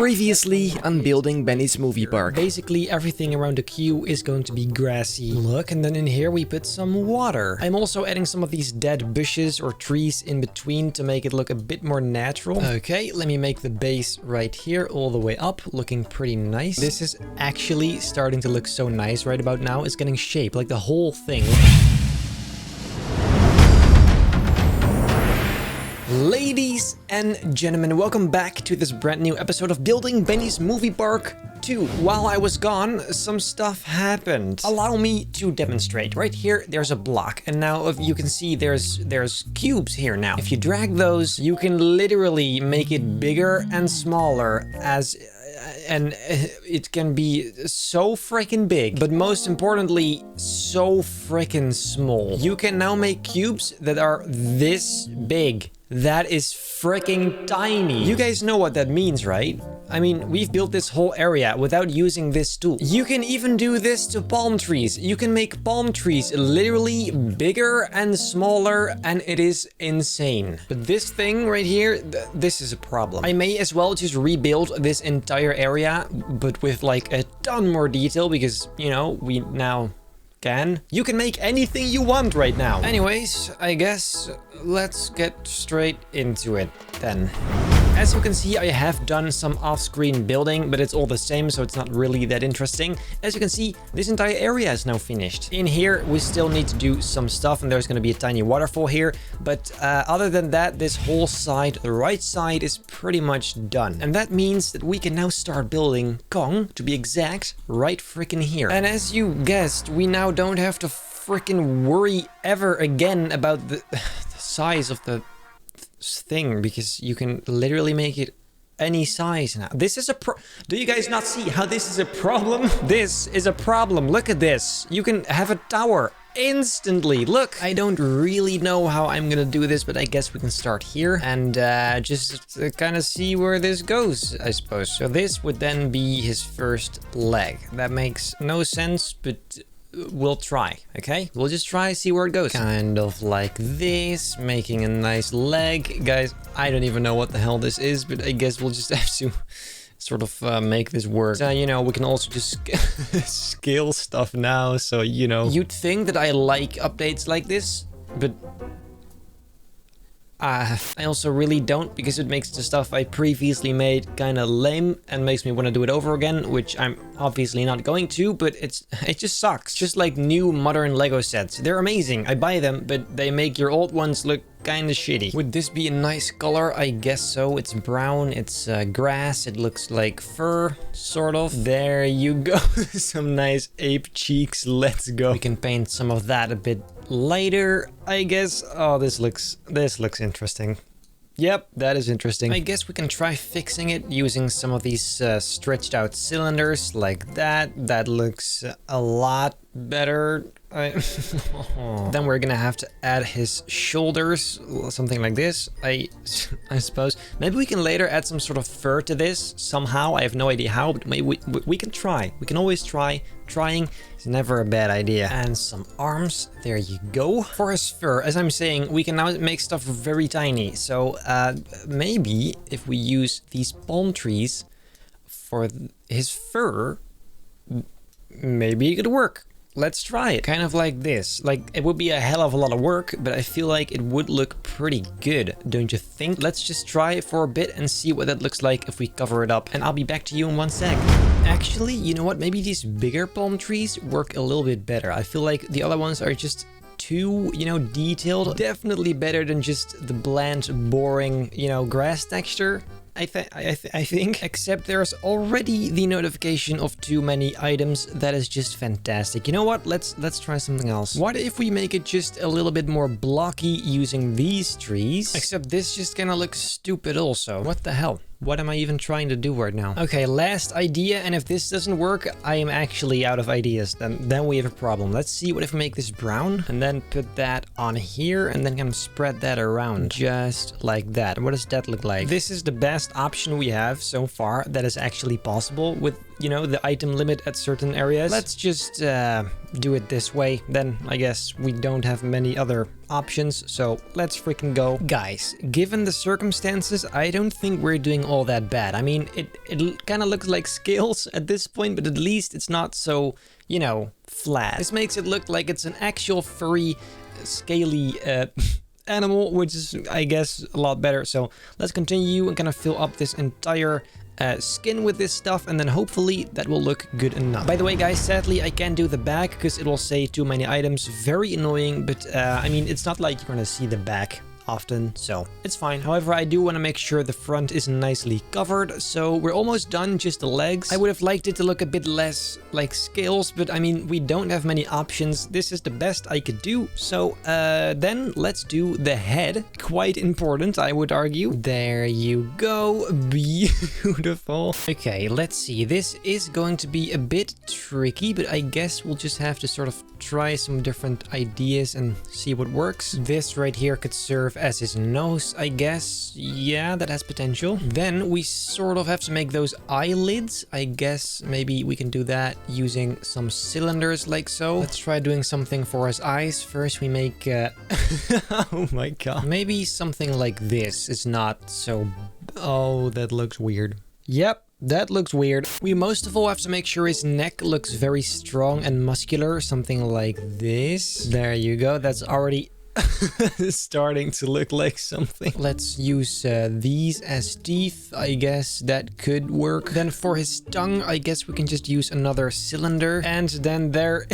Previously on building Benny's movie park. Basically everything around the queue is going to be grassy. Look, and then in here we put some water. I'm also adding some of these dead bushes or trees in between to make it look a bit more natural. Okay, let me make the base right here all the way up, looking pretty nice. This is actually starting to look so nice right about now. It's getting shape, like the whole thing. Ladies and gentlemen, welcome back to this brand new episode of Building Benny's Movie Park 2. While I was gone, some stuff happened. Allow me to demonstrate. Right here, there's a block. And now if you can see there's cubes here now. If you drag those, you can literally make it bigger and smaller and it can be so freaking big, but most importantly, so freaking small. You can now make cubes that are this big. That is freaking tiny. You guys know what that means, right? I mean, we've built this whole area without using this tool. You can even do this to palm trees. You can make palm trees literally bigger and smaller, and it is insane. But this thing right here, this is a problem. I may as well just rebuild this entire area, but with like a ton more detail because, you know, we now you can make anything you want right now. Anyways, I guess let's get straight into it then. As you can see, I have done some off-screen building, but it's all the same, so it's not really that interesting. As you can see, this entire area is now finished. In here, we still need to do some stuff, and there's going to be a tiny waterfall here. But other than that, this whole side, the right side, is pretty much done. And that means that we can now start building Kong, to be exact, right freaking here. And as you guessed, we now don't have to freaking worry ever again about the size of the thing, because you can literally make it any size now. This is do you guys not see how this is a problem? This is a problem. Look at this. You can have a tower instantly. Look, I don't really know how I'm gonna do this, but I guess we can start here and just kind of see where this goes, I suppose. So this would then be his first leg. That makes no sense, but we'll try, okay? We'll just try, see where it goes. Kind of like this, making a nice leg. Guys, I don't even know what the hell this is, but I guess we'll just have to sort of make this work. You know, we can also just scale stuff now, so, you know. You'd think that I like updates like this, but I also really don't, because it makes the stuff I previously made kind of lame and makes me want to do it over again, which I'm obviously not going to, but it just sucks. Just like new modern Lego sets. They're amazing. I buy them, but they make your old ones look kind of shitty. Would this be a nice color? I guess so. It's brown, it's grass, it looks like fur, sort of. There you go. Some nice ape cheeks. Let's go. We can paint some of that a bit lighter, I guess. Oh, this looks interesting. Yep, that is interesting. I guess we can try fixing it using some of these stretched out cylinders like that. That looks a lot better. Then we're gonna have to add his shoulders, something like this, I suppose. Maybe we can later add some sort of fur to this somehow. I have no idea how, but maybe we can try. We can always try. Trying is never a bad idea. And some arms, there you go. For his fur, as I'm saying, we can now make stuff very tiny. So maybe if we use these palm trees for his fur, maybe it could work. Let's try it. Kind of like this. Like, it would be a hell of a lot of work, but I feel like it would look pretty good, don't you think? Let's just try it for a bit and see what that looks like if we cover it up. And I'll be back to you in 1 sec. Actually, you know what? Maybe these bigger palm trees work a little bit better. I feel like the other ones are just too, you know, detailed. Definitely better than just the bland, boring, you know, grass texture. I think, except there's already the notification of too many items. That is just fantastic. You know what? Let's try something else. What if we make it just a little bit more blocky using these trees? Except this just kind of looks stupid also. What the hell? What am I even trying to do right now? Okay, last idea, and if this doesn't work, I am actually out of ideas. Then we have a problem. Let's see what if we make this brown, and then put that on here, and then kind of spread that around. Just like that. What does that look like? This is the best option we have so far that is actually possible with, you know, the item limit at certain areas. Let's just do it this way. Then I guess we don't have many other options, so let's freaking go. Guys, given the circumstances, I don't think we're doing all that bad. I mean, it kind of looks like scales at this point, but at least it's not so, you know, flat. This makes it look like it's an actual furry, scaly animal, which is, I guess, a lot better. So let's continue and kind of fill up this entire skin with this stuff, and then hopefully that will look good enough. By the way, guys, sadly I can't do the back because it will say too many items. Very annoying, but I mean, it's not like you're gonna see the back often, so it's fine. However, I do want to make sure the front is nicely covered, so we're almost done, just the legs. I would have liked it to look a bit less like scales, but I mean, we don't have many options. This is the best I could do, so then let's do the head. Quite important, I would argue. There you go. Beautiful. Okay, let's see. This is going to be a bit tricky, but I guess we'll just have to sort of try some different ideas and see what works. This right here could serve as his nose, I guess. Yeah, that has potential. Then we sort of have to make those eyelids. I guess maybe we can do that using some cylinders like so. Let's try doing something for his eyes. First we make oh my god. Maybe something like this. It's not so... Oh, that looks weird. Yep. That looks weird. We most of all have to make sure his neck looks very strong and muscular. Something like this. There you go. That's already starting to look like something. Let's use these as teeth. I guess that could work. Then for his tongue, I guess we can just use another cylinder. And then there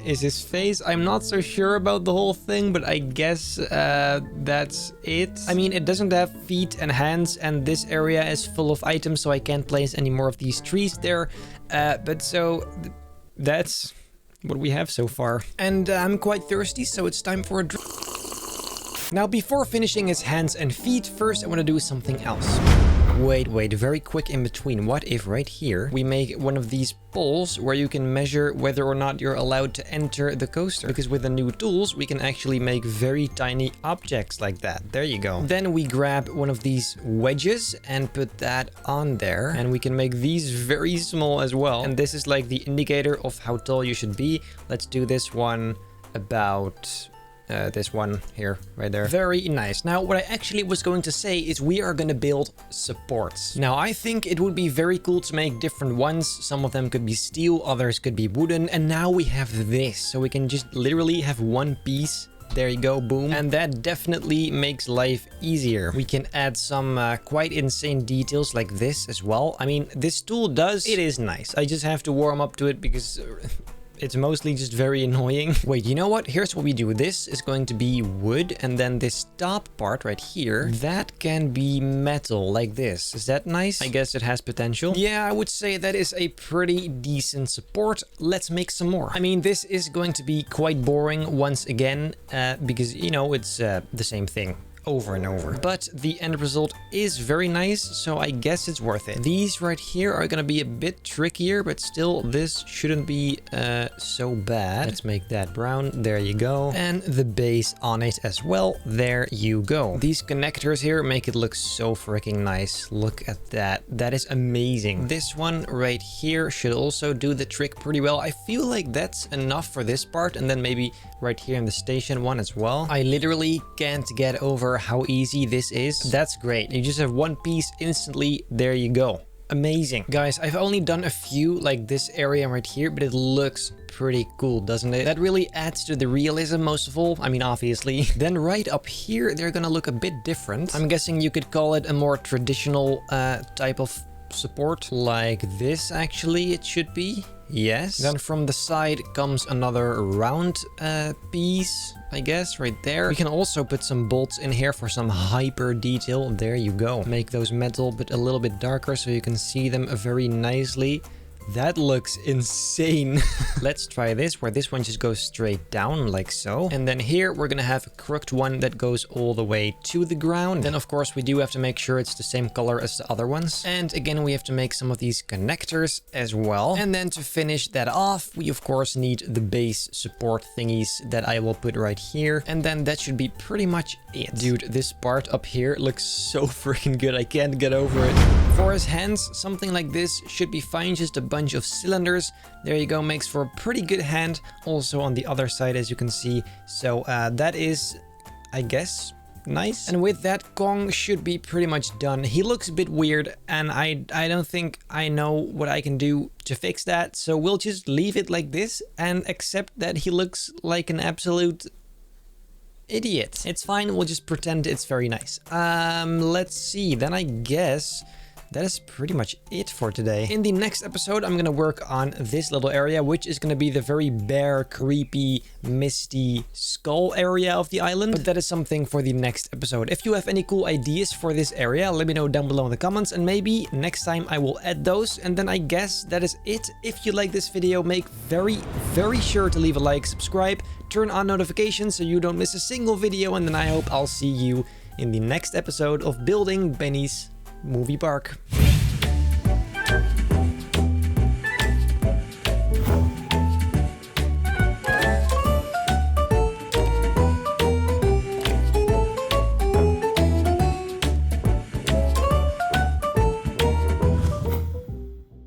is his face. I'm not so sure about the whole thing, but I guess that's it. I mean, it doesn't have feet and hands, and this area is full of items, so I can't place any more of these trees there. But so that's what we have so far. And I'm quite thirsty, so it's time for a drink. Now, before finishing his hands and feet, first I want to do something else. Wait, very quick in between. What if right here we make one of these poles where you can measure whether or not you're allowed to enter the coaster? Because with the new tools, we can actually make very tiny objects like that. There you go. Then we grab one of these wedges and put that on there. And we can make these very small as well. And this is like the indicator of how tall you should be. Let's do this one about... this one here, right there. Very nice. Now, what I actually was going to say is we are going to build supports. Now, I think it would be very cool to make different ones. Some of them could be steel, others could be wooden. And now we have this, so we can just literally have one piece. There you go, boom. And that definitely makes life easier. We can add some quite insane details like this as well. I mean, this tool does, it is nice. I just have to warm up to it because... it's mostly just very annoying. Wait, you know what? Here's what we do. This is going to be wood, and then this top part right here, that can be metal like this. Is that nice? I guess it has potential. Yeah, I would say that is a pretty decent support. Let's make some more. I mean, this is going to be quite boring once again, because, you know, it's the same thing over and over. But the end result is very nice, so I guess it's worth it. These right here are gonna be a bit trickier, but still, this shouldn't be so bad. Let's make that brown. There you go. And the base on it as well. There you go. These connectors here make it look so freaking nice. Look at that. That is amazing. This one right here should also do the trick pretty well. I feel like that's enough for this part, and then maybe right here in the station one as well. I literally can't get over how easy this is. That's great. You just have one piece instantly. There you go. Amazing. Guys, I've only done a few like this area right here, but it looks pretty cool, doesn't it? That really adds to the realism most of all. I mean, obviously. Then right up here, they're gonna look a bit different. I'm guessing you could call it a more traditional type of support like this. Actually, it should be. Yes. Then from the side comes another round piece, I guess, right there. We can also put some bolts in here for some hyper detail. There you go. Make those metal, but a little bit darker so you can see them very nicely. That looks insane. Let's try this, where this one just goes straight down like so. And then here we're gonna have a crooked one that goes all the way to the ground. Then of course we do have to make sure it's the same color as the other ones. And again, we have to make some of these connectors as well. And then to finish that off, we of course need the base support thingies that I will put right here. And then that should be pretty much it. Dude, this part up here looks so freaking good. I can't get over it. For his hands, something like this should be fine. Just a bunch of cylinders. There you go. Makes for a pretty good hand. Also on the other side, as you can see. So that is I guess, nice. And with that, Kong should be pretty much done. He looks a bit weird, and I don't think I know what I can do to fix that. So we'll just leave it like this and accept that he looks like an absolute idiot. It's fine, we'll just pretend it's very nice. Let's see, then I guess that is pretty much it for today. In the next episode, I'm gonna work on this little area, which is gonna be the very bare, creepy, misty skull area of the island. But that is something for the next episode. If you have any cool ideas for this area, let me know down below in the comments, and maybe next time I will add those. And then I guess that is it. If you like this video, make very sure to leave a like, subscribe, turn on notifications so you don't miss a single video, and then I hope I'll see you in the next episode of Building Benny's Movie Park.